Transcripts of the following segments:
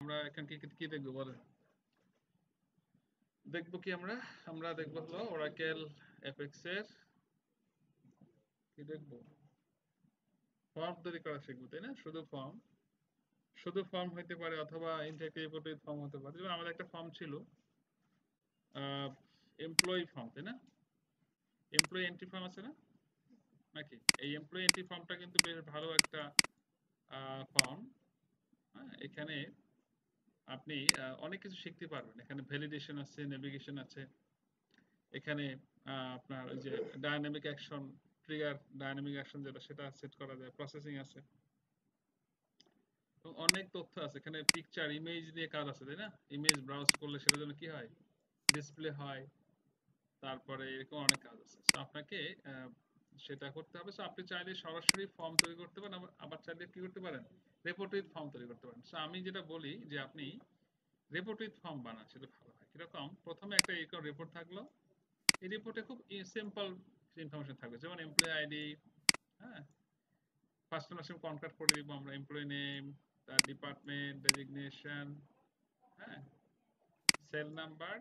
আমরা এখানে কি কি দেখবো বলেন? দেখবো কি আমরা? আমরা দেখবো হলো ওরাকেল এপেক্স এর কি দেখবো, ফর্ম তৈরি করা শিখবো, তাই না? শুধু ফর্ম হইতে পারে অথবা ইন্টারেক্টিভ রিপোর্টেড ফর্ম হতে পারে। যেমন আমাদের একটা ফর্ম ছিল এমপ্লয়ি ফর্ম, তাই না? এমপ্লয়ি এন্ট্রি ফর্ম আছে না নাকি? এই এমপ্লয়ি এন্ট্রি ফর্মটা কিন্তু বেশ ভালো একটা ফর্ম। হ্যাঁ, এখানে আপনি অনেক কিছু শিখতে পারবেন। এখানে ভ্যালিডেশন আছে, নেভিগেশন আছে, এখানে আপনার ওই যে dynamic action, trigger dynamic action যেটা সেটা সেট করা যায়, প্রসেসিং আছে এবং অনেক তথ্য আছে। এখানে পিকচার ইমেজ দিয়ে কাজ আছে, তাই না? ইমেজ ব্রাউজ করলে সেটার জন্য কি হয়, ডিসপ্লে হয়। তারপরে এরকম অনেক কাজ আছে। সো আপনাকে আহ, সেটা করতে হবে। সো আপনি চাইলে সরাসরি ফর্ম তৈরি করতে পারেন, আবার চাইলে কি করতে পারেন, রিপোর্ট উইথ ফর্ম তৈরি করতে পারেন। সো আমি যেটা বলি যে আপনি রিপোর্ট উইথ ফর্ম বানান, সেটা ভালো হয়। কিরকম, প্রথমে একটা এরকম রিপোর্ট থাকলো, এই রিপোর্টে খুব সিম্পল ইনফরমেশন থাকবে, যেমন এমপ্লয়ি আইডি, হ্যাঁ, ফার্স্ট নাম কনক্যাট করে দিব আমরা, এমপ্লয়ি নেম, তার ডিপার্টমেন্ট ডেজিগনেশন, হ্যাঁ, সেল নাম্বার,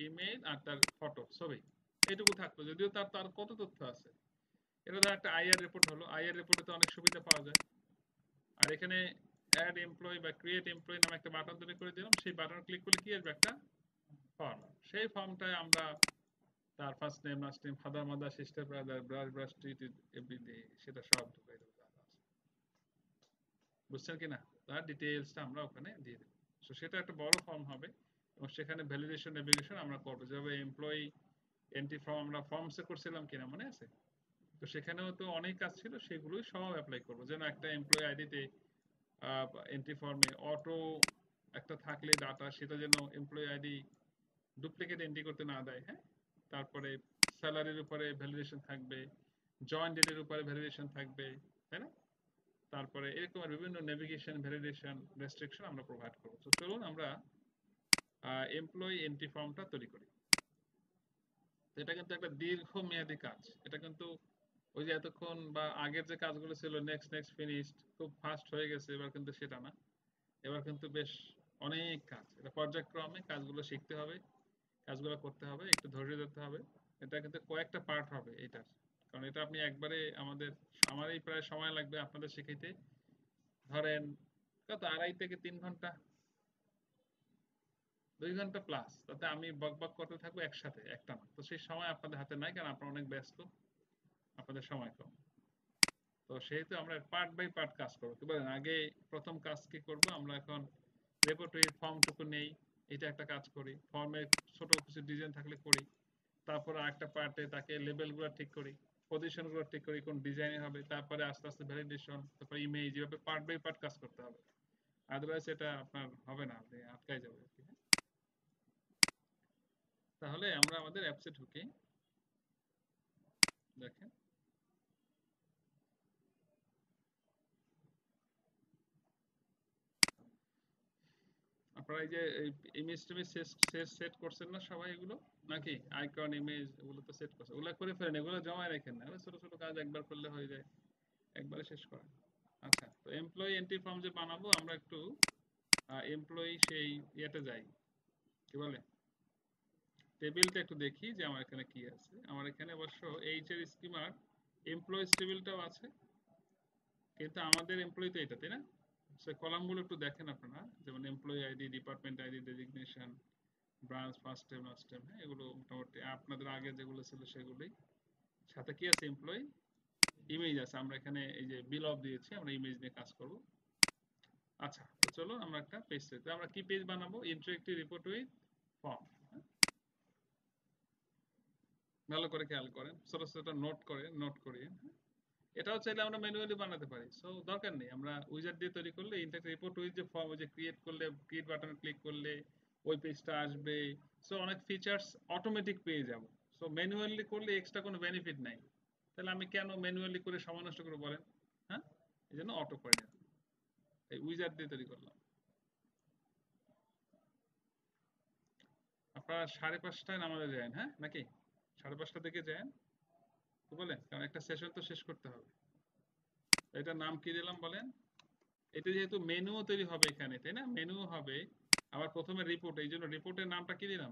ইমেল আর তার ফটো ছবি, এইটুকু থাকলো। যদিও তার তার কত তথ্য আছে। এটা ধর একটা আইআর রিপোর্ট হলো, আইআর রিপোর্টে তো অনেক সুবিধা পাওয়া যায়। আর এখানে অ্যাড এমপ্লয়ি বা ক্রিয়েট এমপ্লয়ি নামে একটা বাটন তৈরি করে দিলাম, সেই বাটন ক্লিক করলে কি আসবে, একটা ফর্ম। সেই ফর্মটায় আমরা তার first name, last name, father mother sister brother, brush brush teeth everyday, সেটা সব ঢুকাই দেবো যা যা আছে। বুঝছেন কি না? তার ডিটেইলসটা আমরা ওখানে দিয়ে দেবো। সো সেটা একটা বড় ফর্ম হবে এবং সেখানে ভ্যালিডেশন নেভিগেশন আমরা করবো। যেভাবে এমপ্লয়ি এন্ট্রি ফর্ম আমরা ফর্মসে করছিলাম কিনা মনে আছে? তো সেখানেও তো অনেক কাজ ছিল, সেগুলোই সব অ্যাপ্লাই করবো। যেন একটা এমপ্লয়ি আইডিতে এন্ট্রি ফর্মে অটো একটা থাকলে ডাটা, সেটা যেন এমপ্লয়ি আইডি ডুপ্লিকেট এন্ট্রি করতে না দেয়, হ্যাঁ। তারপরে স্যালারির উপরে ভ্যালিডেশন থাকবে, জয়েন ডেটের উপরে ভ্যালিডেশন থাকবে, তাই না? তারপরে এরকম বিভিন্ন নেভিগেশন, ভ্যালিডেশন, রেস্ট্রিকশন আমরা প্রোভাইড করবো। তো চলুন আমরা এমপ্লয়ি এন্ট্রি ফর্মটা তৈরি করি। তো এটা কিন্তু একটা দীর্ঘমেয়াদী কাজ। এটা কিন্তু ওই যে এতক্ষণ বা আগের যে কাজগুলো ছিল, নেক্সট নেক্সট ফিনিশড, খুব ফাস্ট হয়ে গেছে, এবার কিন্তু সেটা না। এবার কিন্তু বেশ অনেক কাজ। এটা পর্যায়ক্রমে কাজগুলো শিখতে হবে, কাজগুলো করতে হবে, একটু ধৈর্য ধরতে হবে। এটা কিন্তু কয়েকটা পার্ট হবে এটার, কারণ এটা আপনি একবারে আমারই প্রায় সময় লাগবে আপনাদের শিখাইতে। ধরেন কত, 2.5 থেকে 3 ঘন্টা, 2 ঘন্টা প্লাস, তাতে আমি বক বক করতে থাকবো একসাথে একটা না। তো সেই সময় আপনাদের হাতে নাই, কারণ আপনারা অনেক ব্যস্ত, আপনাদের সময় কম। তো সেহেতু আমরা পার্ট বাই পার্ট কাজ করবো। কি বলেন, আগে প্রথম কাজ কি করব আমরা এখন, রেপোর্টরি ফর্মটুকু নেই, এটা একটা কাজ করি, ফর্মে ছোট কিছু ডিজাইন থাকলে করি। তারপরে আরেকটা পার্টে তাকে লেবেলগুলো ঠিক করি, পজিশনগুলো ঠিক করি, কোন ডিজাইনে হবে। তারপরে আস্তে আস্তে ভ্যালিডেশন, তারপরে ইমেজ, এভাবে পার্ট বাই পার্ট কাজ করতে হবে। আদারওয়াইজ এটা আপনার হবে না, আপনি আটকায় যাবে আর কি, হ্যাঁ? তাহলে আমরা আমাদের অ্যাপসে ঢুকি, দেখেন। আপনারা এই যে ইমেজ টিমেজ সেট করছেন না সবাই এগুলো, নাকি আইকন ইমেজ এগুলো তো সেট করছে, ওগুলো করে ফেলেন, এগুলো জমায় রাখেন না। ছোট ছোট কাজ একবার করলে হয়ে যায়, একবারে শেষ করেন। আচ্ছা, তো এমপ্লয়ি এন্ট্রি ফর্ম যে বানাবো, আমরা একটু এমপ্লয়ি সেই ইয়েতে যাই, কি বলে, টেবিলটা একটু দেখি যে আমার এখানে কি আছে। আমার এখানে অবশ্য এইচ এর স্কিমার এমপ্লয়িজ টেবিলটাও আছে, কিন্তু আমাদের এমপ্লয়ি তো এটা, তাই না? সে কলামগুলো একটু দেখেন আপনারা, যেমন employee ID, department ID, designation, branch, first time, last time, হ্যাঁ, এগুলো মোটামুটি আপনাদের আগে যেগুলো ছিল সেগুলোই। সাথে কি আছে, এমপ্লয়ি ইমেজ আছে। আমরা এখানে এই যে বিল অফ দিয়েছি, আমরা ইমেজ নিয়ে কাজ করব। আচ্ছা, তো চলো আমরা একটা পেজ তৈরি করি। আমরা কি পেজ বানাবো, ইন্টারেক্টিভ রিপোর্ট উইথ ফর্ম। ভালো করে খেয়াল করেন, ছোট ছোট নোট করে নোট করিয়ে, হ্যাঁ? এটাও চাইলে আমরা ম্যানুয়ালি বানাতে পারি, সো দরকার নেই। আমরা উইজার্ড দিয়ে তৈরি করলে, ইন্টারেক্টিভ রিপোর্ট উইথ যে ফর্ম, ওই যে ক্রিয়েট করলে, ক্রিয়েট বাটনে ক্লিক করলে ওই পেজটা আসবে। সো অনেক ফিচার্স অটোমেটিক পেয়ে যাব। সো ম্যানুয়ালি করলে এক্সট্রা কোনো বেনিফিট নাই। তাহলে আমি কেন ম্যানুয়ালি করে সময় নষ্ট করে বলেন, হ্যাঁ? এই জন্য অটো করে নিলাম, এই উইজার্ড দিয়ে তৈরি করলাম। আপনারা 5:30টায় নামাজে যান, হ্যাঁ নাকি? 5:30টার দিকে যান, তো বলেন, কারণ একটা সেশন তো শেষ করতে হবে। এটার নাম কি দিলাম বলেন? এটা যেহেতু মেনুও তৈরি হবে এখানে, তাই না? মেনু হবে, আবার প্রথমে রিপোর্ট, এই জন্য রিপোর্টের নামটা কি দিলাম?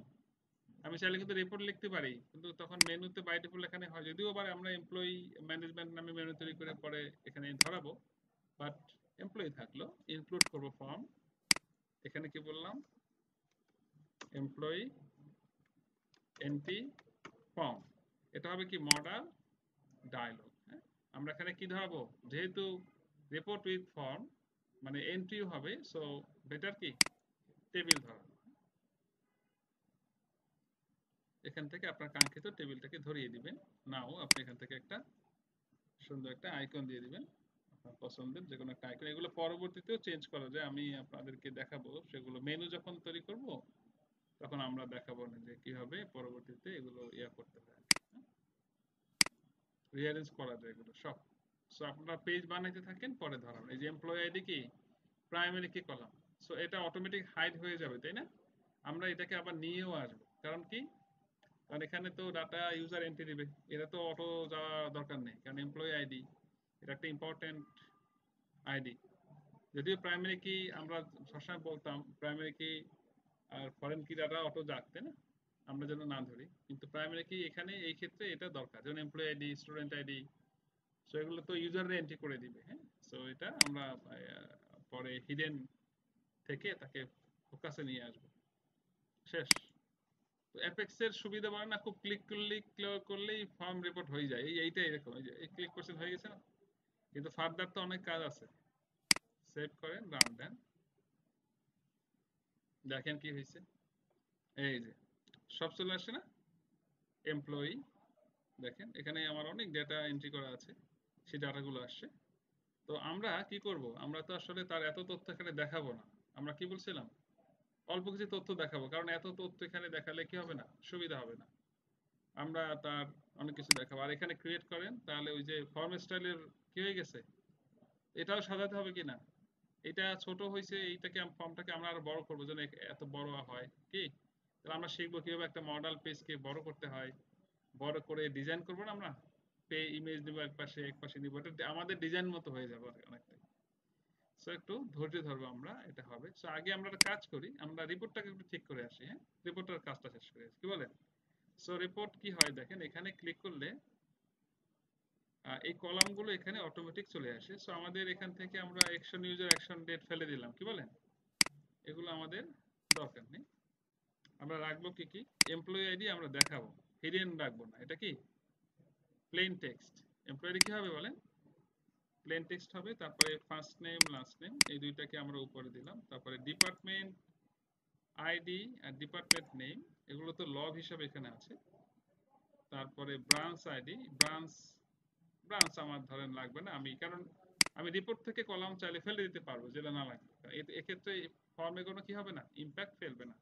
আমি চাইলে কিন্তু রিপোর্ট লিখতে পারি, কিন্তু তখন মেনুতে বাই ডিফল্ট এখানে হয়, যদিও আবার আমরা এমপ্লয়ি ম্যানেজমেন্ট নামে মেনু তৈরি করে পরে এখানে ধরাবো, বাট এমপ্লয়ি থাকলো, ইনক্লুড করবো ফর্ম। এখানে কি বললাম? Employee entry form. এটা হবে কি মডাল ডায়লগ। হ্যাঁ, আমরা এখানে কি ধরাবো? যেহেতু রিপোর্ট উইথ ফর্ম মানে এন্ট্রিও হবে, সো বেটার কি টেবিল ধরানো। এখান থেকে আপনার কাঙ্ক্ষিত টেবিলটাকে ধরিয়ে দিবেন। নাও আপনি এখান থেকে একটা সুন্দর একটা আইকন দিয়ে দিবেন, আপনার পছন্দের যে কোনো একটা আইকন। এগুলো পরবর্তীতেও চেঞ্জ করা যায়, আমি আপনাদেরকে দেখাবো সেগুলো। মেনু যখন তৈরি করব তখন আমরা দেখাবো না যে কিভাবে পরবর্তীতে এগুলো করতে হয় আর কি। রিঅ্যারেঞ্জ করা যায় এগুলো সব। সো আপনারা পেজ বানাইতে থাকেন, পরে ধরাবেন। এই যে এমপ্লয়ি আইডি কি প্রাইমারি কি কলাম, সো এটা অটোমেটিক হাইড হয়ে যাবে, তাই না? আমরা এটাকে আবার নিয়েও আসবো, কারণ কি? কারণ এখানে তো ডাটা ইউজার এন্ট্রি দিবে, এটা তো অটো যাওয়া দরকার নেই, কারণ এমপ্লয়ি আইডি এটা একটা ইম্পর্টেন্ট আইডি। যদিও প্রাইমারি কি আমরা সবসময় বলতাম প্রাইমারি কি আর ফরেন কি ডাটা অটো যাক, তাই না? আমরা যেন না ধরি, কিন্তু প্রাইমারি কি এখানে এই ক্ষেত্রে এটা দরকার, যেমন employee ID, student ID, so এগুলো তো ইউজাররা এন্ট্রি করে দিবে। হ্যাঁ, সো এটা আমরা পরে হিডেন থেকে তাকে ফোকাসে নিয়ে আসবো। শেষ। তো অ্যাপেক্স এর সুবিধা মানে না, খুব ক্লিক করলেই ফর্ম রিপোর্ট হয়ে যায়, এইটা এরকম, এই যে এই ক্লিক করছেন হয়ে গেছে না? কিন্তু ফার্দার তো অনেক কাজ আছে। সেভ করেন, রান দেন, দেখেন কি হয়েছে। এই যে সব চলে আসছে না? এমপ্লয়ি, দেখেন এখানে আমার অনেক ডেটা এন্ট্রি করা আছে, সেই ডাটাগুলো আসছে। তো আমরা কি করব? আমরা তো আসলে তার এত তথ্য এখানে দেখাবো না। আমরা কি বলছিলাম? অল্প কিছু তথ্য দেখাবো, কারণ এত তথ্য এখানে দেখালে কি হবে না, সুবিধা হবে না। আমরা তার অনেক কিছু দেখাবো। আর এখানে ক্রিয়েট করেন, তাহলে ওই যে ফর্ম স্টাইলের কি হয়ে গেছে, এটাও সাজাতে হবে কিনা। এটা ছোট হয়েছে, এইটাকে ফর্মটাকে আমরা আরো বড় করবো যেন এত বড় হয় কি। তাহলে আমরা শিখবো কিভাবে একটা মডেল পেজকে বড় করতে হয়, বড় করে ডিজাইন করবো না আমরা। ইমেজ দিব এক পাশে, এক পাশে দিব, এটা আমাদের ডিজাইন মতো হয়ে যাবে অনেকটাই। সো একটু ধৈর্য ধরবো আমরা, এটা হবে। সো আগে আমরা একটা কাজ করি, আমরা রিপোর্টটাকে একটু ঠিক করে আসি। হ্যাঁ, রিপোর্টের কাজটা শেষ করে আসি, কি বলেন? সো রিপোর্ট কি হয় দেখেন, এখানে ক্লিক করলে এই কলামগুলো এখানে অটোমেটিক চলে আসে। সো আমাদের এখান থেকে আমরা অ্যাকশন ইউজার অ্যাকশন ডেট ফেলে দিলাম, কি বলেন? এগুলো আমাদের দরকার নেই। আমরা রাখবো কি কি? এমপ্লয়ি আইডি আমরা দেখাবো, হিডেন রাখবো না। এটা কি প্লেন টেক্সট। এমপ্লয়ি কি হবে বলেন? প্লেন টেক্সট হবে। তারপরে ফার্স্ট নেম লাস্ট নেম এই দুইটাকে আমরা উপরে দিলাম। তারপরে ডিপার্টমেন্ট আইডি আর ডিপার্টমেন্ট নেম, এগুলো তো লগ হিসাবে এখানে আছে। তারপরে ব্রাঞ্চ আইডি, ব্রাঞ্চ ব্রাঞ্চ আমার ধরেন লাগবে না, আমি কারণ আমি রিপোর্ট থেকে কলাম চাইলে ফেলে দিতে পারবো যেটা না লাগবে। এক্ষেত্রে ফর্মে কোনো কি হবে না, ইম্প্যাক্ট ফেলবে না।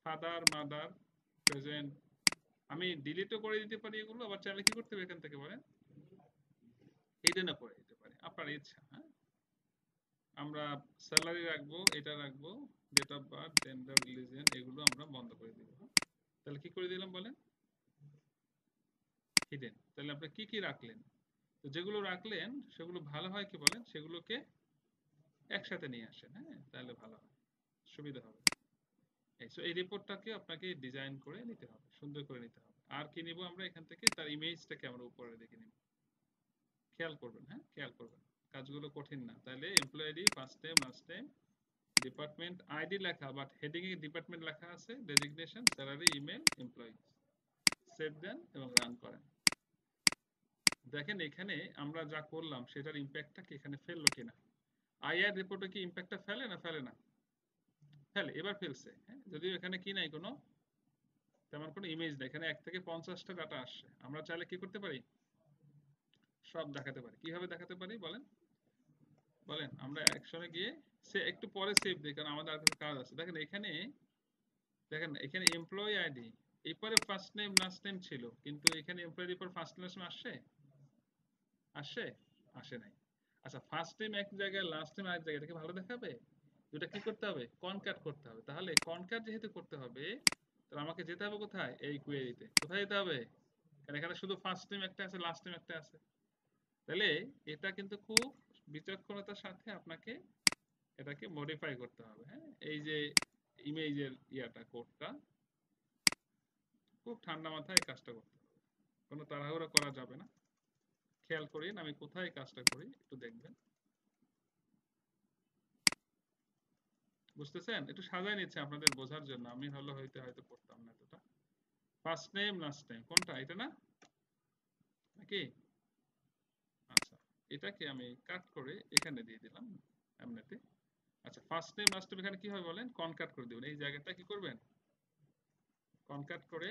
ফাদার মাদার প্রেজেন্ট আমি ডিলিটও করে দিতে পারি, এগুলো আবার চাইলে কি করতে হবে এখান থেকে বলেন, হিডেনও করে দিতে পারি, আপনার ইচ্ছা। হ্যাঁ, আমরা স্যালারি রাখবো, এটা রাখবো, date of birth, gender, religion, এগুলো আমরা বন্ধ করে দিব। তাহলে কি করে দিলাম বলেন? হিডেন। তাহলে আপনি কি কি রাখলেন? তো যেগুলো রাখলেন সেগুলো ভালো হয় কি বলেন, সেগুলোকে একসাথে নিয়ে আসেন। হ্যাঁ, তাহলে ভালো হয়, সুবিধা হবে। এই রিপোর্টটাকে আপনাকে ডিজাইন করে নিতে হবে, সুন্দর করে নিতে হবে। আর কি নিব আমরা এখান থেকে? তার ইমেজটাকে আমরা উপরে দেখে নিব। খেয়াল করবেন, হ্যাঁ খেয়াল করবেন, কাজগুলো কঠিন না। তাহলে employee ID first time last time, department ID লেখা, বাট হেডিং এ ডিপার্টমেন্ট লেখা আছে, designation, salary, email, employee. Save দেন এবং রান করেন। দেখেন এখানে আমরা যা করলাম সেটার ইম্প্যাক্টটা কি এখানে ফেললো কিনা। আইআর রিপোর্টে কি ইম্প্যাক্টটা ফেলে না ফেলে না? ফেলে, এবার ফেলছে। হ্যাঁ, যদিও এখানে কি নাই, কোনো তেমন কোনো ইমেজ নেই, এখানে 1 থেকে 50টা ডাটা আসছে। আমরা চাইলে কি করতে পারি, সব দেখাতে পারি। কিভাবে দেখাতে পারি বলেন? বলেন, আমরা একসঙ্গে গিয়ে সে একটু পরে সেভ দিই, কারণ আমাদের আর কিছু কাজ আছে। দেখেন এখানে, দেখেন এখানে এমপ্লয়ি আইডি এরপরে ফার্স্ট নেম লাস্ট নেম ছিল, কিন্তু এখানে এমপ্লয়ির পর ফার্স্ট লাস্ট নেম আসছে, আসছে, আসে নাই। আচ্ছা, ফার্স্ট নেম এক জায়গায় লাস্ট নেম আরেক জায়গায়, এটাকে ভালো দেখাবে? দুটা কি করতে হবে, কনক্যাট করতে হবে। তাহলে কনক্যাট যেহেতু করতে হবে, তাহলে আমাকে যেতে হবে কোথায়, এই কোয়েরিতে। কোথায় যেতে হবে? কারণ এখানে শুধু ফার্স্ট নেম একটা আছে, লাস্ট নেম একটা আছে। তাহলে এটা কিন্তু খুব বিচক্ষণতার সাথে আপনাকে এটাকে মডিফাই করতে হবে। হ্যাঁ, এই যে ইমেজের ইয়াটা কোডটা খুব ঠান্ডা মাথায় কাজটা করতে হবে, কোনো তাড়াহুড়ো করা যাবে না। খেয়াল করেন আমি কোথায় কাজটা করি, একটু দেখবেন। বুঝতেছেন? একটু সাজায় নিচ্ছে আপনাদের বোঝার জন্য, আমি হলো হয়তো পড়তাম না এতটা। ফার্স্ট নেম লাস্ট নেম কোনটা, এটা না নাকি? আচ্ছা, এটাকে আমি কাট করে এখানে দিয়ে দিলাম এমনিতে। আচ্ছা, ফার্স্ট নেম লাস্ট নেম এখানে কি হবে বলেন, কনক্যাট করে দিবেন। এই জায়গাটা কি করবেন, কনক্যাট করে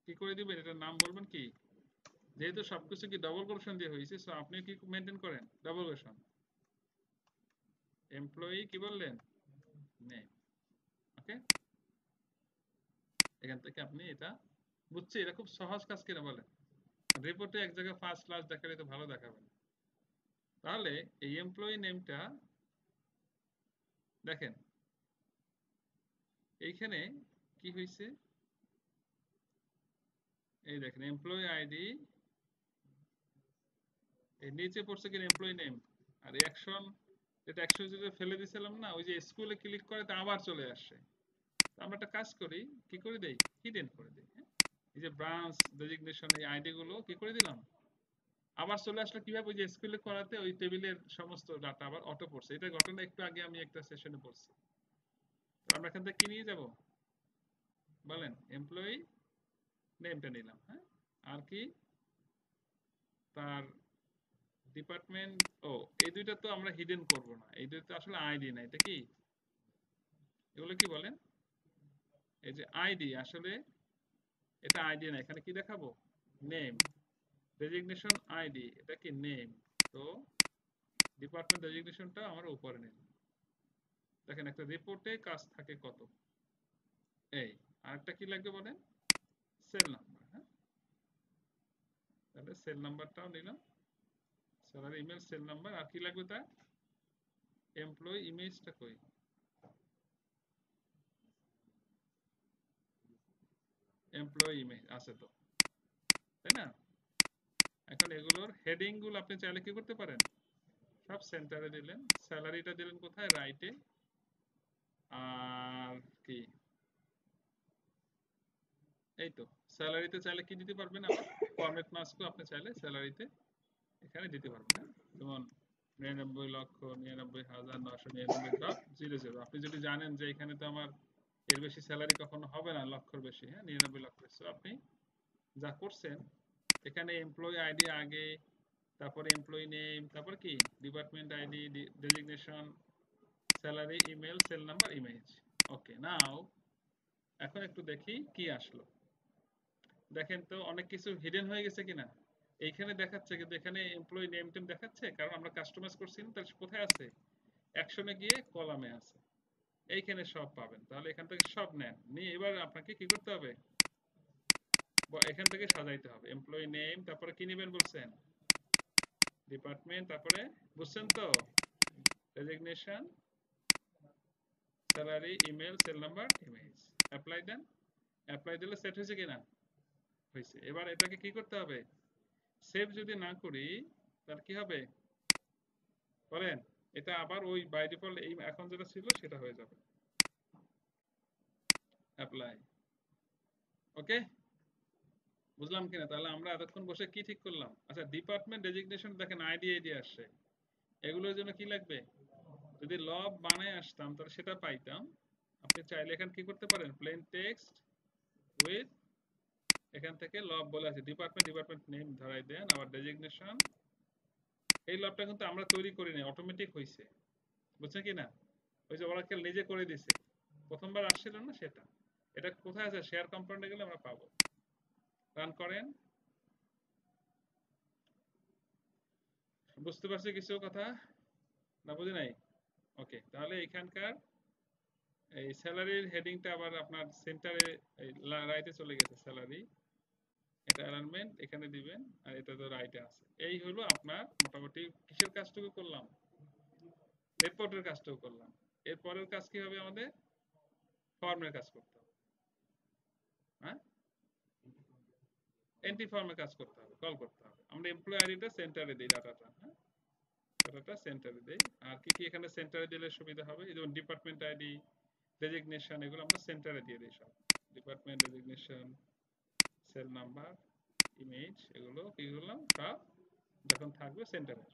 কি করে দিবেন, এটার নাম বলবেন কি, যেহেতু সবকিছু কি ডবল কোটেশন দিয়ে হয়েছে, সো আপনি কি মেনটেন করেন ডবল কোটেশন। এমপ্লয়ি কি বললেন, নেম। ওকে, এখান থেকে আপনি এটা বুঝছি, এটা খুব সহজ কাজ কিনা বলেন। রিপোর্টে এক জায়গায় ফার্স্ট লাস্ট দেখালে তো ভালো দেখাবেন। তাহলে এই এমপ্লয়ি নেমটা দেখেন, এইখানে কি হয়েছে, এই দেখেন এমপ্লয়ি আইডি, এই নিচে পড়ছে কিনা এমপ্লয়ি নেম, আর অ্যাকশন, এটা অ্যাকশন যেটা ফেলে দিয়েছিলাম না, ওই যে স্কুলে ক্লিক করে তা আবার চলে আসে। আমরা একটা কাজ করি, কি করে দেই, হিডেন করে দিই। হ্যাঁ, এই যে ব্রাঞ্চ ডেজিগনেশন এই আইডি গুলো কি করে দিলাম, আবার চলে আসলে কিভাবে, ওই যে স্কুলে করাতে ওই টেবিলের সমস্ত ডাটা আবার অটো পড়ছে। এটা ঘটনা একটু আগে আমি একটা সেশনে পড়ছি। তো আমরা এখান থেকে কি নিয়ে যাব বলেন, এমপ্লয়ি নেমটা নিলাম। হ্যাঁ, আর কি, তার ডিপার্টমেন্ট, ও এই দুইটা তো আমরা হিডেন করব না, এই দুইটা আসলে আইডি না, এটা কি, এগুলো কি বলেন, এই যে আইডি, আসলে এটা আইডি না, এখানে কি দেখাবো, নেম। ডেজিগনেশন আইডি, এটা কি নেম, তো ডিপার্টমেন্ট ডেজিগনেশনটা আমরা উপরে নিলাম। দেখেন একটা রিপোর্টে কাজ থাকে কত, এই আরেকটা কি লাগবে বলেন, সেল নাম্বার। হ্যাঁ, তাহলে সেল নাম্বারটাও নিলাম, স্যালারি ইমেল সেল নাম্বার, আর কি লাগবে তার, এমপ্লয়ি ইমেজটা কই, এমপ্লয়ি ইমেজ আছে তো, তাই না? এখন এগুলোর হেডিং গুলো আপনি চাইলে কি করতে পারেন, সব সেন্টারে দিলেন, স্যালারিটা দিলেন কোথায়, রাইটে, আর কি, এই তো স্যালারিতে চাইলে কি দিতে পারবেন, আবার ফরম্যাট মাস্কও আপনি চাইলে স্যালারিতে এখানে দিতে পারবেন। হ্যাঁ, যেমন 99,99,999.00, আপনি যদি জানেন যে এখানে তো আমার এর বেশি স্যালারি কখনো হবে না, লক্ষর বেশি, হ্যাঁ 99 লক্ষ, সো আপনি যা করছেন এখানে এমপ্লয়ি আইডি আগে, তারপরে এমপ্লয়ি নেম, তারপর কি department ID, designation, salary, email, cell number, image. Okay, now এখন একটু দেখি কি আসলো। দেখেন তো অনেক কিছু হিডেন হয়ে গেছে কিনা, এইখানে দেখাচ্ছে কিন্তু এখানে এমপ্লয়ি নেম টেম দেখাচ্ছে, কারণ আমরা কাস্টমাইজ করছি না, তাহলে কোথায় আছে, অ্যাকশনে গিয়ে কলামে আছে, এইখানে সব পাবেন। তাহলে এখান থেকে সব নেন, নিয়ে এবার আপনাকে কি করতে হবে, এখান থেকে সাজাইতে হবে, এমপ্লয়ি নেম, তারপরে কি নেবেন বলছেন, ডিপার্টমেন্ট, তারপরে বুঝছেন তো, resignation, salary, email, cell number, image, apply দেন। অ্যাপ্লাই দিলে সেট হয়েছে কিনা, হয়েছে। এবার এটাকে কি করতে হবে, সেভ যদি না করি তাহলে কি হবে বলেন, এটা আবার ওই বাই ডিফল্ট এই এখন যেটা ছিল সেটা হয়ে যাবে, অ্যাপ্লাই। ওকে, বুঝলাম কিনা, তাহলে আমরা এতক্ষণ বসে কি ঠিক করলাম, আচ্ছা ডিপার্টমেন্ট ডেজিগনেশন দেখেন আইডি আইডি আসছে, এগুলোর জন্য কি লাগবে, যদি লব বানায় আসতাম তাহলে সেটা পাইতাম। আপনি চাইলে এখানে কি করতে পারেন, প্লেন টেক্সট উইথ, এখান থেকে লব বলে আছে, ডিপার্টমেন্ট ডিপার্টমেন্ট নেম ধরাই দেন, আবার ডেজিগনেশন, এই লবটা কিন্তু আমরা তৈরি করিনি, অটোমেটিক হয়েছে, বুঝছেন কি না, ওই যে ওরাকেল নিজে করে দিছে, প্রথমবার আসছিল না সেটা। এটা কোথায় আছে, শেয়ার কম্পোনেন্টে গেলে আমরা পাবো। রান করেন, বুঝতে পারছি কিছু কথা, না বুঝি নাই? ওকে, তাহলে এখানকার এই স্যালারির হেডিংটা আবার আপনার সেন্টারে রাইটে চলে গেছে, স্যালারি, এটা অ্যালাইনমেন্ট এখানে দিবেন, আর এটা তো রাইটে আছে। এই হলো আপনার মোটামুটি কিসের কাজটুকু করলাম, রিপোর্টের কাজটুকু করলাম। এর পরের কাজ কি হবে, আমাদের ফর্মের কাজ করতে হবে। হ্যাঁ, এন্ট্রি ফর্মের কাজ করতে হবে, কল করতে হবে। আমরা এমপ্লয়ি আইডিটা সেন্টারে দিই ডাটাটা। হ্যাঁ, ডাটাটা সেন্টারে দেই। আর কি কি এখানে সেন্টারে দিলে সুবিধা হবে, যেমন ডিপার্টমেন্ট আইডি, রেজিগনেশন, এগুলো আমরা সেন্টারে দিয়ে দিই সব। Department, resignation, sell number, image, এগুলো কি করলাম সব যখন থাকবে সেন্টারে।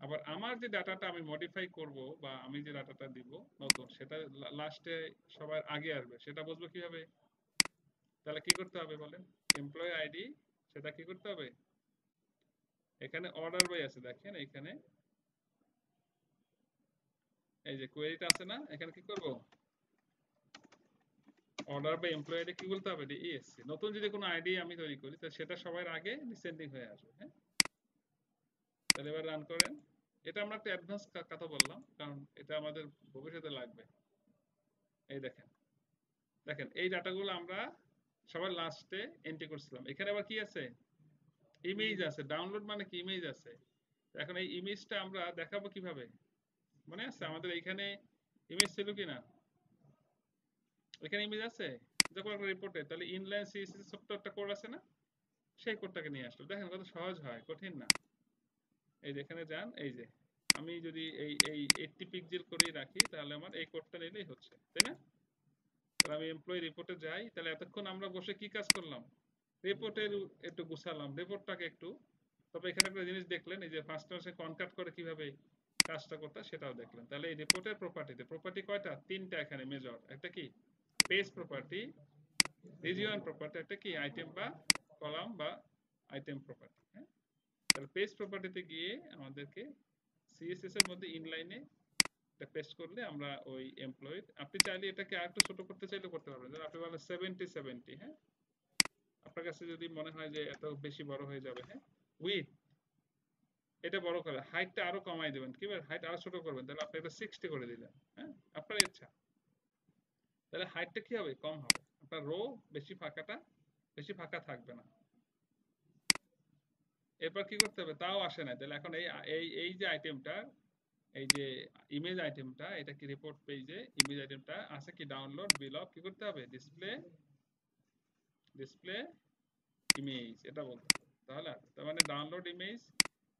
আবার আমার যে ডাটাটা আমি মডিফাই করব বা আমি যে ডাটাটা দিব নতুন, সেটা লাস্টে সবার আগে আসবে, সেটা বুঝবো কিভাবে? তাহলে কি করতে হবে বলেন? এমপ্লয়ি আইডি, সেটা কি করতে হবে? এখানে অর্ডার বাই আছে, দেখেন এখানে এই যে কোয়েরিটা আছে না, এখানে কি করব? অর্ডার বাই এমপ্লয়ি আইডি কি বলতে হবে? ডিইএসসি। নতুন যদি কোনো আইডি আমি তৈরি করি তাহলে সেটা সবার আগে ডিসেন্ডিং হয়ে আসবে। হ্যাঁ, তাহলে এবার রান করেন। এটা আমরা একটা অ্যাডভান্স কথা বললাম, কারণ এটা আমাদের ভবিষ্যতে লাগবে। এই দেখেন, দেখেন এই ডাটাগুলো আমরা সবার লাস্টে এন্ট্রি করছিলাম। এখানে আবার কি আছে? ইমেজ আছে। ডাউনলোড মানে কি? ইমেজ আছে। এখন এই ইমেজটা আমরা দেখাবো কিভাবে? মনে আছে আমাদের এইখানে ইমেজ ছিল কি না? এখানে ইমেজ আছে যখন একটা রিপোর্টে, তাহলে ইনলাইন সিএসএস ছোট্ট একটা কোড আছে না, সেই কোডটাকে নিয়ে আসলো। দেখেন কত সহজ হয়, কঠিন না। এই যে এখানে যান, এই যে আমি যদি এই এই 80 পিক্সেল করেই রাখি তাহলে আমার এই কোডটা নিলেই হচ্ছে, তাই না? তাহলে আমি এমপ্লয়ি রিপোর্টে যাই, তাহলে এতক্ষণ আমরা বসে কি কাজ করলাম? রিপোর্টের একটু গুছালাম, রিপোর্টটাকে একটু। তবে এখানে একটা জিনিস দেখলেন, এই যে ফার্স্ট ক্লাসে কনকাট করে কিভাবে কাজটা করতে হয় সেটাও দেখলেন। তাহলে এই রিপোর্টের প্রপার্টিতে প্রপার্টি কয়টা? তিনটা এখানে মেজর। একটা কি পেজ প্রপার্টি, রিজিওন প্রপার্টি, একটা কি আইটেম বা কলাম বা আইটেম প্রপার্টি। হ্যাঁ, তাহলে পেজ প্রপার্টিতে গিয়ে আমাদেরকে সিএসএস এর মধ্যে ইনলাইনে এটা পেস্ট করলে আমরা ওই এমপ্লয়ি, আপনি চাইলে এটাকে আরেকটু ছোট করতে চাইলে করতে পারবেন। যেমন আপনি বলেন 70 হ্যাঁ, আপনার কাছে যদি মনে হয় যে এত বেশি বড় হয়ে যাবে, হ্যাঁ, উইথ এটা বড় করে হাইটটা আরো কমাই দেবেন, কি হাইট আরো ছোট করবেন, তাহলে আপনি এটা 60 করে দিলেন। হ্যাঁ, আপনার ইচ্ছা। তাহলে হাইটটা কি হবে? কম হবে। আপনার রো বেশি ফাঁকা থাকবে না। এরপর কি করতে হবে? তাও আসে না। তাহলে এখন এই এই এই যে আইটেমটা, এই যে ইমেজ আইটেমটা, এটা কি রিপোর্ট পেজে ইমেজ আইটেমটা আছে কি? ডাউনলোড বিলগ কি করতে হবে? ডিসপ্লে, ডিসপ্লে ইমেজ, এটা বলতে হবে। তাহলে তার মানে ডাউনলোড ইমেজ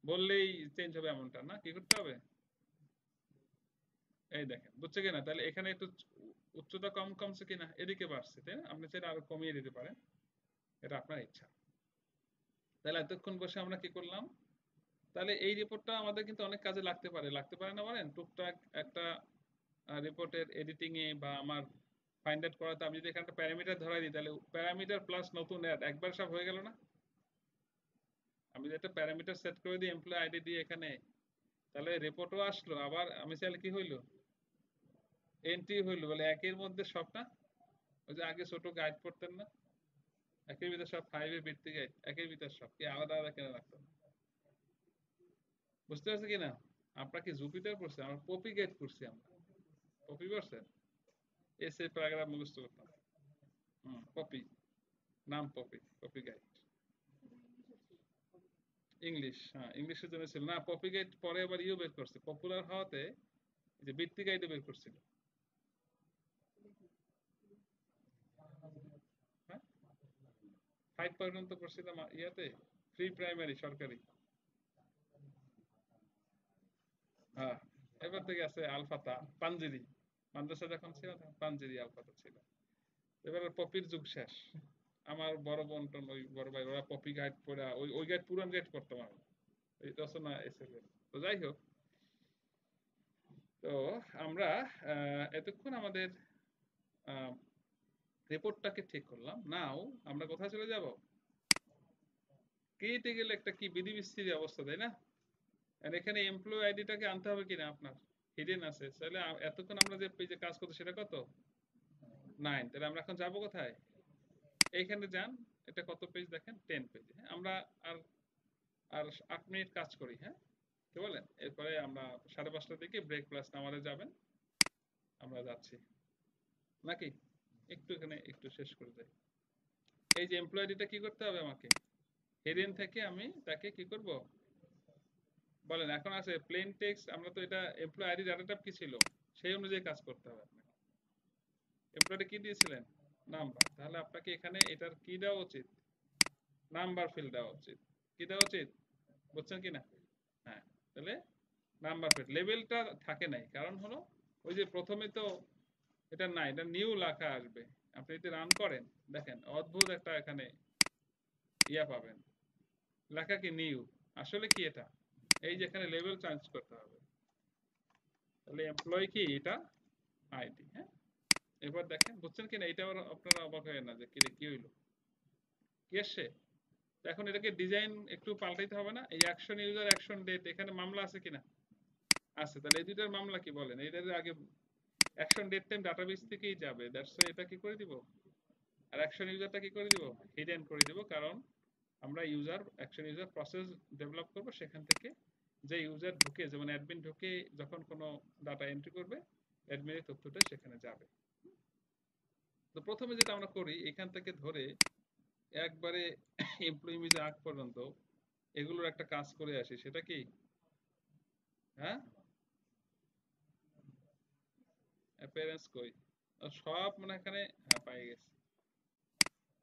বললেই চেঞ্জ হবে এমনটা না, কি করতে হবে? এই দেখেন, বুঝছে কিনা? তাহলে এখানে একটু উচ্চতা কম কমছে কিনা, এদিকে বাড়ছে, তাই না? আপনি চাইলে আরো কমিয়ে দিতে পারেন, এটা আপনার ইচ্ছা। তাহলে এতক্ষণ বসে আমরা কি করলাম? তাহলে এই রিপোর্টটা আমাদের কিন্তু অনেক কাজে লাগতে পারে, লাগতে পারে না বলেন? টুকটাক একটা রিপোর্টের এডিটিং এ বা আমার ফাইন্ড আউট করাতে আমি যদি এখানে একটা প্যারামিটার ধরাই দিই, তাহলে প্যারামিটার প্লাস নতুন অ্যাড একবার সব হয়ে গেল না? আমি যদি একটা প্যারামিটার সেট করে দিই এমপ্লয়ি আইডি দিয়ে এখানে, তাহলে রিপোর্টও আসলো, আবার আমি চাইলে কি হইলো? এন্ট্রি হইলো। বলে একের মধ্যে সব না? ওই যে আগে ছোট গাইড পড়তেন না, একের ভিতর সব, ফাইভে বৃত্তি গাইড একের ভিতর সব, কি আলাদা আলাদা কেন রাখতাম? বুঝতে পারছি কিনা? আপনার কি জুপিটার পড়ছে? আমরা পপি গাইড পড়ছি আমরা। পপি পড়ছেন? এসে প্যারাগ্রাফ মুখস্থ করতাম। পপি, নাম পপি, পপি গাইড। ইংলিশ, হ্যাঁ ইংলিশের জন্য ছিল না। পপি গাইড পরে আবার ইও বের করছে, পপুলার হওয়াতে এই যে বৃত্তি গাইডও বের করছিল। হ্যাঁ, 5 পর্যন্ত পড়ছিলাম ইয়াতে, প্রি প্রাইমারি সরকারি। হ্যাঁ, এবার থেকে আছে আলফাতা, পাঞ্জেরি। মাদ্রাসা যখন ছিল তখন পাঞ্জেরি আলফাতা ছিল। এবার পপির যুগ শেষ। আমার বড় বোন টোন, ওই বড় ভাই, ওরা পপি গাইড পড়া, ওই ওই গাইড পুরান গাইড পড়তাম আমি, এই রচনা এসে। তো যাই হোক, তো আমরা এতক্ষণ আমাদের রিপোর্টটাকে ঠিক করলাম। নাও আমরা কোথায় চলে যাব? ক্রিয়েটে গেলে একটা কি বিধিবিচ্ছিরি অবস্থা, তাই না? আর এখানে এমপ্লয়ি আইডিটাকে আনতে হবে কিনা আপনার, হিডেন আছে। তাহলে এতক্ষণ আমরা যে পেজে কাজ করতে সেটা কত? 9। তাহলে আমরা এখন যাব কোথায়? এইখানে যান। এটা কত পেজ দেখেন? 10 পেজ। হ্যাঁ, আমরা আর আর 8 মিনিট কাজ করি। হ্যাঁ, কি বলেন? এরপরে আমরা 5:30টার দিকে ব্রেক প্লাস নামাজে যাবেন, আমরা যাচ্ছি নাকি? একটু এখানে একটু শেষ করে যাই। এই যে এমপ্লয়ি আইডিটা কি করতে হবে আমাকে? হেডেন থেকে আমি তাকে কি করব বলেন? এখন আছে প্লেন টেক্সট, আমরা তো এটা এমপ্লয়ি আইডি ডাটা টাইপ কি ছিল সেই অনুযায়ী কাজ করতে হবে আপনাকে। এমপ্লয়ি কি দিয়েছিলেন? নাম্বার। তাহলে আপনাকে এখানে এটার কি দেওয়া উচিত? নাম্বার ফিল্ড দেওয়া উচিত। কি দেওয়া উচিত? বুঝছেন কি না? হ্যাঁ, তাহলে নাম্বার প্লেট লেভেলটা থাকে নাই, কারণ হলো ওই যে প্রথমে তো এটা না, এটা নিউ লেখা আসবে। আপনি যদি রান করেন দেখেন অদ্ভুত একটা এখানে ইয়া পাবেন, লেখা কি নিউ, আসলে কি এটা, এই যে এখানে লেভেল চেঞ্জ করতে হবে। তাহলে এমপ্লয়ি কি এটা আইডি, হ্যাঁ। এবার দেখেন বুঝছেন কিনা, এটা আবার আপনারা অবাক হয় না যে কি রে, কি হইলো, কি আসছে। তো এখন এটাকে ডিজাইন একটু পাল্টাইতে হবে না, এই অ্যাকশন ইউজার অ্যাকশন ডেট এখানে মামলা আছে কিনা, আছে। তাহলে এই দুইটার মামলা কি বলেন, এটার আগে অ্যাকশন ডেট টাইম ডাটাবেস থেকেই যাবে, দ্যাটস ওয়াই এটা কি করে দিব, আর অ্যাকশন ইউজারটা কি করে দিব, হিডেন করে দিব। কারণ আমরা user action user process develop করব, সেখান থেকে যে ইউজার ঢুকে, যেমন অ্যাডমিন ঢুকে যখন কোনো ডাটা এন্ট্রি করবে, অ্যাডমিনের তথ্যটা সেখানে যাবে। তো প্রথমে যেটা আমরা করি এখান থেকে ধরে একবারে এমপ্লয়ি ইমেজে আগ পর্যন্ত এগুলোর একটা কাজ করে আসি, সেটা কি, হ্যাঁ, অ্যাপিয়ারেন্স কই, সব মানে এখানে, হ্যাঁ পাই গেছি,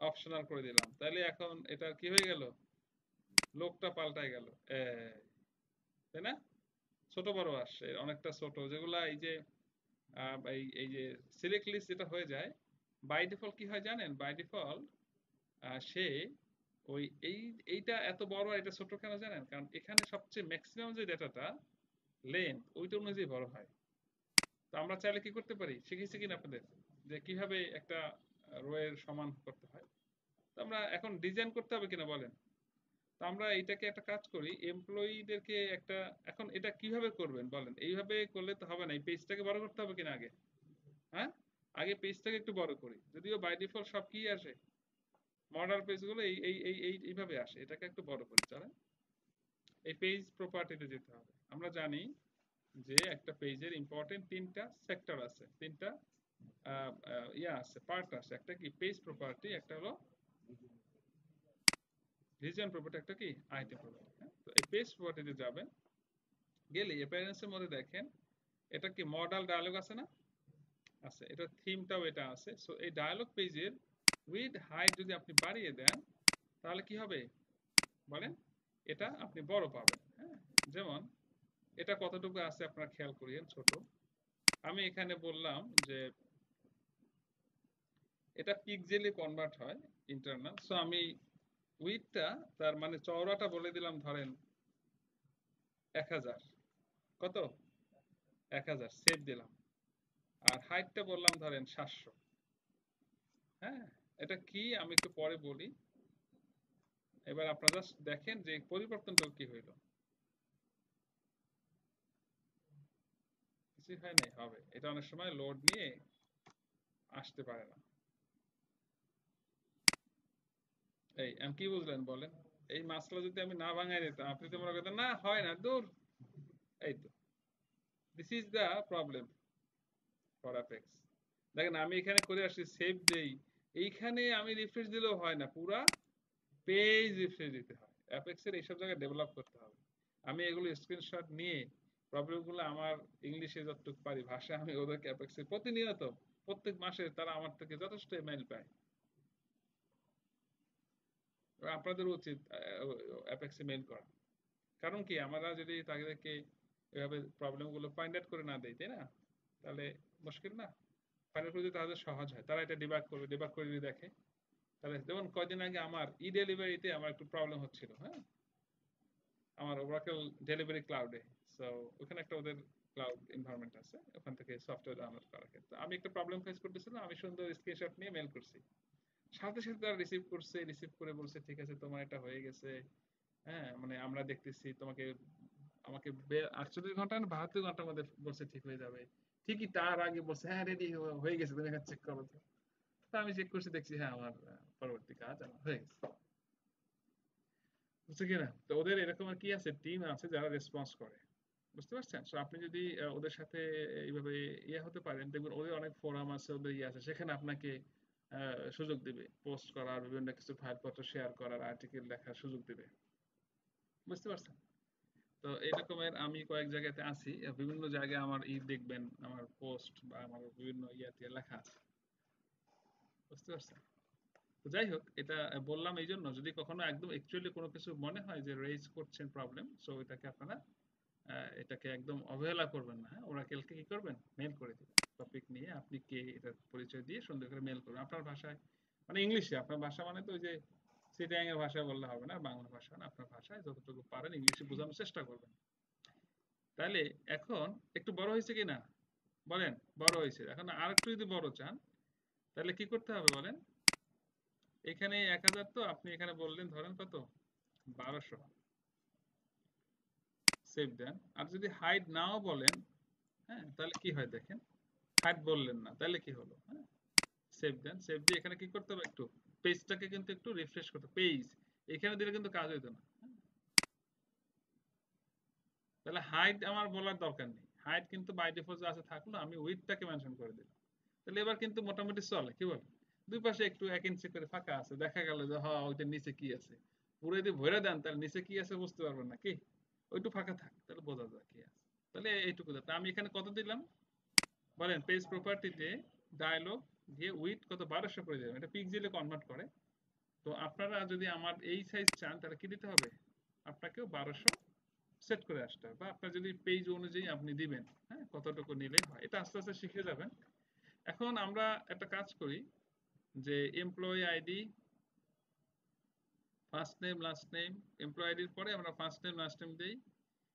অপশনাল করে দিলাম। তাহলে এখন এটা কি হয়ে গেল, লোকটা পাল্টাই গেল, তাই না, ছোট বড় আসছে অনেকটা ছোট, যেগুলা এই যে এই এই যে সিলেক্ট লিস্ট যেটা হয়ে যায়, বাই ডিফল্ট কি হয় জানেন, বাই ডিফল্ট সে ওই এইটা এত বড় আর এটা ছোট কেন জানেন, কারণ এখানে সবচেয়ে ম্যাক্সিমাম যে ডেটাটা লেন্থ ওইটা অনুযায়ী বড় হয়। তো আমরা চাইলে কি করতে পারি, শিখেছি কিনা আপনাদের, যে কিভাবে একটা রো এর সমান করতে হয়। তো আমরা এখন ডিজাইন করতে হবে কিনা বলেন। তো আমরা এইটাকে একটা কাজ করি, এমপ্লয়ীদেরকে একটা, এখন এটা কিভাবে করবেন বলেন, এইভাবে করলে তো হবে না, এই পেজটাকে বড় করতে হবে কিনা আগে, হ্যাঁ, আগে পেজটাকে একটু বড় করি, যদিও বাই ডিফল্ট সব কি আসে, মডাল পেজগুলো এইভাবে আসে, এটাকে একটু বড় করি চলেন। এই পেজ প্রপার্টিতে যেতে হবে। আমরা জানি যে একটা পেজের ইম্পর্টেন্ট তিনটা সেক্টর আছে, তিনটা ইয়া আছে, পার্ট আছে। একটা কি পেজ প্রপার্টি, একটা হলো রিজন প্রপার্টি, একটা কি আইটেম প্রপার্টি, হ্যাঁ। তো এই পেজ প্রপার্টিতে যাবেন, গেলে অ্যাপিয়ারেন্স এর মধ্যে দেখেন এটা কি মডাল ডায়ালগ আছে না, আছে, এটা থিমটাও এটা আছে। সো এই ডায়ালগ পেজের উইথ হাইট যদি আপনি বাড়িয়ে দেন তাহলে কি হবে বলেন, এটা আপনি বড় পাবেন, হ্যাঁ। যেমন এটা কতটুকু আছে আপনারা খেয়াল করিয়েন, ছোট। আমি এখানে বললাম যে এটা পিক্সেলে কনভার্ট হয় ইন্টারনাল, সো আমি উইথটা তার মানে চওড়াটা বলে দিলাম ধরেন 1000, কত, 1000 সেভ দিলাম। আর হাইটটা বললাম ধরেন 700, হ্যাঁ। এটা কি আমি একটু পরে বলি, এবার আপনারা জাস্ট দেখেন যে পরিবর্তনটা কি হইলো, কিছুই হয় নাই, হবে, এটা অনেক সময় লোড নিয়ে আসতে পারে না। এই আমি কি বুঝলেন বলেন, এই মাসলা যদি আমি না ভাঙাই দিতাম আপনি তো মনে করতেন না হয় না দূর, এই তো, this is the problem for apex. দেখেন আমি এখানে করে আসছি সেভ দেই, এইখানে আমি রিফ্রেশ দিলেও হয় না, পুরা পেজ রিফ্রেশ দিতে হয়। অ্যাপেক্সের এইসব জায়গায় ডেভেলপ করতে হবে। আমি এগুলো স্ক্রিনশট নিয়ে প্রবলেমগুলো আমার ইংলিশে যতটুকু পারি ভাষা আমি ওদেরকে অ্যাপেক্সে প্রতিনিয়ত প্রত্যেক মাসে তারা আমার থেকে যথেষ্ট ইমেইল পায়। এবার আপনাদের উচিত অ্যাপেক্সে মেইল করা, কারণ কি আমরা যদি তাদেরকে এভাবে প্রবলেমগুলো ফাইন্ড আউট করে না দেই, তাই না, তাহলে মুশকিল না। ফাইন্ড আউট করতে তাদের সহজ হয়, তারা এটা ডিবাগ করবে, ডিবাগ করে যদি দেখে। তাহলে যেমন কয়দিন আগে আমার ই ডেলিভারিতে আমার একটু প্রবলেম হচ্ছিল, হ্যাঁ, আমার ওরাকেল ডেলিভারি ক্লাউডে। সো ওখানে একটা ওদের ক্লাউড এনভায়রনমেন্ট আছে, ওখান থেকে সফটওয়্যার ডাউনলোড করার ক্ষেত্রে আমি একটা প্রবলেম ফেস করতেছিলাম, আমি সুন্দর স্ক্রিনশট নিয়ে মেল করছি, সাথে সাথে তারা রিসিভ করছে, রিসিভ করে বলছে ঠিক আছে তোমার এটা হয়ে গেছে, হ্যাঁ, মানে আমরা দেখতেছি তোমাকে, আমাকে 48 ঘন্টা না 72 ঘন্টার মধ্যে বলছে ঠিক হয়ে যাবে। ঠিকই তার আগে বলছে হ্যাঁ রেডি হয়ে গেছে, তুমি এখানে চেক করো তো। তো আমি চেক করছি, দেখছি হ্যাঁ আমার পরবর্তী কাজ আমার হয়ে গেছে, বুঝছে কিনা। তো ওদের এরকম আর কি আছে, টিম আছে যারা রেসপন্স করে, বুঝতে পারছেন। তো আপনি যদি ওদের সাথে এইভাবে ইয়ে হতে পারেন, দেখবেন ওদের অনেক ফোরাম আছে, ওদের ইয়ে আছে, সেখানে আপনাকে সুযোগ দিবে পোস্ট করার, বিভিন্ন কিছু ফাইলপত্র শেয়ার করার, আর্টিকেল লেখার সুযোগ দিবে, বুঝতে পারছেন। তো এরকমের আমি কয়েক জায়গাতে আছি, বিভিন্ন জায়গায় আমার দেখবেন আমার পোস্ট বা আমার বিভিন্ন ইয়াতে লেখা আছে, বুঝতে পারছেন। তো যাই হোক, এটা বললাম এই জন্য যদি কখনো একদম অ্যাকচুয়ালি কোনো কিছু মনে হয় যে রেজ করছেন প্রবলেম, সো এটাকে আপনারা এটাকে একদম অবহেলা করবেন না, হ্যাঁ? ওরাকেলকে কি করবেন, মেল করে দিবেন টপিক নিয়ে, আপনি কে এটার পরিচয় দিয়ে সুন্দর করে মেল করবেন আপনার ভাষায়, মানে ইংলিশে। আপনার ভাষা মানে তো ওই যে সিটিয়াং এর ভাষায় বললে হবে না, বাংলা ভাষা না, আপনার ভাষায় যতটুকু পারেন ইংলিশে বোঝানোর চেষ্টা করবেন। তাহলে এখন একটু বড় হয়েছে কি না বলেন? বড় হয়েছে। এখন আর একটু যদি বড় চান তাহলে কি করতে হবে বলেন? এখানে 1000 তো আপনি এখানে বললেন ধরেন কত, 1200, সেভ দেন। আর যদি হাইট নাও বলেন, হ্যাঁ, তাহলে কি হয় দেখেন, হাইট বললেন না, তাহলে কি হলো, হ্যাঁ, সেভ দেন। সেভ দিয়ে এখানে কি করতে হবে, একটু পেজটাকে কিন্তু একটু রিফ্রেশ করতে, পেজ এখানে দিলে কিন্তু কাজ হইতো না, হ্যাঁ? তাহলে হাইট আমার বলার দরকার নেই, হাইট কিন্তু বাই ডিফল্ট যা আছে থাকলো, আমি উইডথটাকে মেনশন করে দিলাম। তাহলে এবার কিন্তু মোটামুটি চলে, কি বল? দুই পাশে একটু 1 ইঞ্চি করে ফাঁকা আছে, দেখা গেল যে হ্যাঁ ওইটার নিচে কি আছে, পুরো যদি ভরে দেন তাহলে নিচে কি আছে বুঝতে পারবেন না, কি ওইটু ফাঁকা থাক তাহলে বোঝা যায় কি আছে। তাহলে এইটুকু তা আমি এখানে কত দিলাম বলেন, পেজ প্রপার্টিতে ডায়লগ দিয়ে উইথ কত, 1200 করে দিলাম, এটা পিক্সেলে কনভার্ট করে। তো আপনারা যদি আমার এই সাইজ চান তাহলে কি দিতে হবে, আপনাকেও 1200 সেট করে আসতে হবে, বা আপনার যদি পেজ অনুযায়ী আপনি দিবেন, হ্যাঁ, কতটুকু নিলে হয়, এটা আস্তে আস্তে শিখে যাবেন। এখন আমরা একটা কাজ করি, যে employee ID, first name last name, employee আইডির পরে আমরা ফার্স্ট নেম লাস্ট নেম দেই,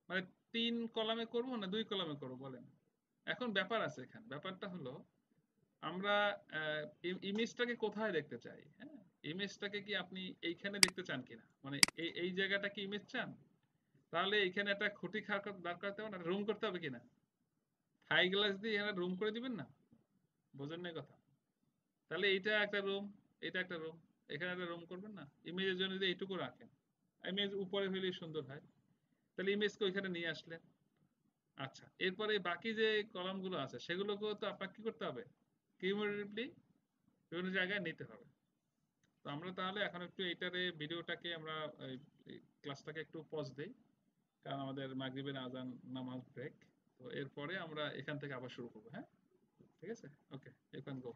মানে 3 কলামে করব না 2 কলামে করব বলেন? এখন ব্যাপার আছে, এখানে ব্যাপারটা হলো আমরা ইমেজটাকে কোথায় দেখতে চাই, হ্যাঁ? ইমেজটাকে কি আপনি এইখানে দেখতে চান কিনা, মানে এই এই জায়গাটা কি ইমেজ চান? তাহলে এইখানে একটা খুঁটি খাড় দাঁড় করাতে হবে না, রুম করতে হবে কিনা, থাই গ্লাস দিয়ে এখানে রুম করে দিবেন না? বোঝেন না এই কথা? তাহলে এইটা একটা রুম, এটা একটা রুম, এখানে একটা রুম করবেন না? ইমেজের জন্য যদি এইটুকু রাখেন, ইমেজ উপরে হইলেই সুন্দর হয়। তাহলে ইমেজকে ওইখানে নিয়ে আসলেন। আচ্ছা, এরপরে বাকি যে কলামগুলো আছে সেগুলোকেও তো আপনাকে কি করতে হবে, কিউমুলেটিভলি বিভিন্ন জায়গায় নিতে হবে। তো আমরা তাহলে এখন একটু এইটারে ভিডিওটাকে আমরা ক্লাসটাকে একটু পজ দেই, কারণ আমাদের মাগরিবের আজান, নামাজ ব্রেক। তো এরপরে আমরা এখান থেকে আবার শুরু করবো, হ্যাঁ? ঠিক আছে, ওকে, ইউ ক্যান গো।